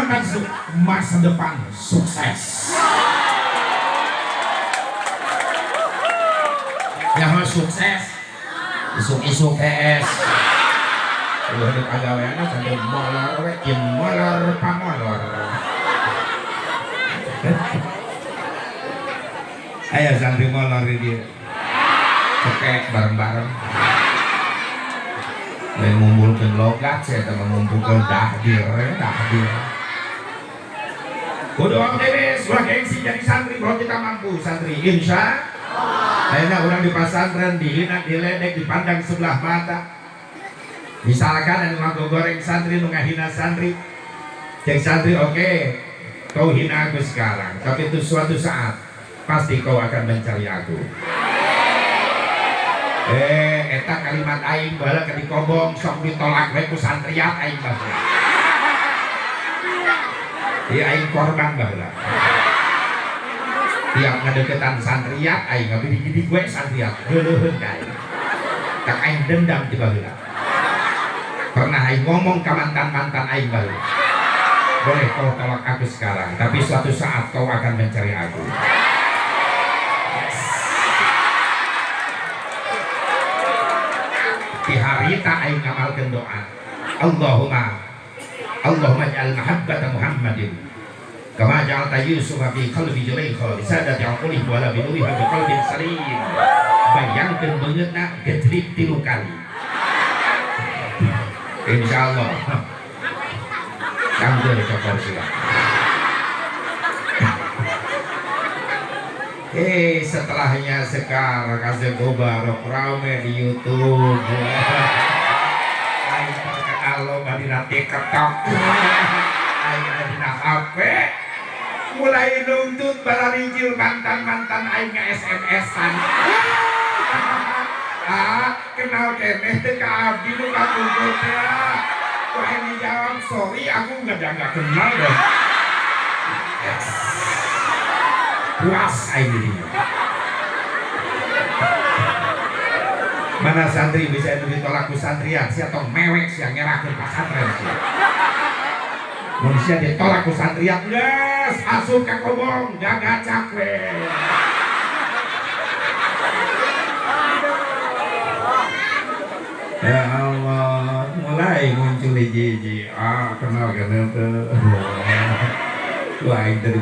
menang masa depan sukses. Ya mah sukses. Isuk-isuk PS. Udah ada pagaweanna sambil molor we, molor pamolor. Aya santri molor di dieu. Cekek bareng-bareng. Lain ngumpulkeun logat, saya teh ngumpulkeun dahdir. Kudu optimis, ulah gengsi jadi santri kalau kita mampu santri, insya ayeuna urang di pasantren dihina, diledek, dipandang sebelah mata. Misalkan anu ngagogoreng santri, nu ngahina santri, cek santri oke, kau hina aku sekarang, tapi itu suatu saat pasti kau akan mencari aku. Eta kalimat aing bala ke dikobong sok ditolak we ku santriat aing baheula. Ieu aing korban baheula. Tiap ngadeukeutan santriat aing ngabidi-bidi we santriat geuleuheun ka aing. Tak aing dendam ti baheula. Pernah aing ngomong ka mantan-mantan aing baheula. Boleh kau tolak aku sekarang, tapi suatu saat kau akan mencari aku. Di hari tak aing ngamalkeun doa. Allahumma ij'al mahabbata Muhammadin kama ja'alta Yusuf fi qalbi Zulaikha bi sadati aqlihi wa la bi nuriha bi qalbin salim. Bayangkeun beungeutna gejlik 3 kali. Insyaallah. Kanggo cokor sila. Setelahnya sekarang kasih gobarok rame di YouTube. Aing pakai alo badina TikTok. Aing badina HP. Mulai nuntut balarijil mantan-mantan aing SMS-an. Kenal keneh teh ka abdi nu kakumpul teh. Kok aing jawab sorry aku enggak kenal deh. Puas aing dirinya. Mana santri bisa ditolak ku santrian, sia tong mewek sia ngerakeun pasantren sia. Mun sia ditolak ku santrian, geus asup ka kobong, gagacak we. Ya Allah, mulai muncul hiji-hiji. Kenal kenal teu. Wah, dari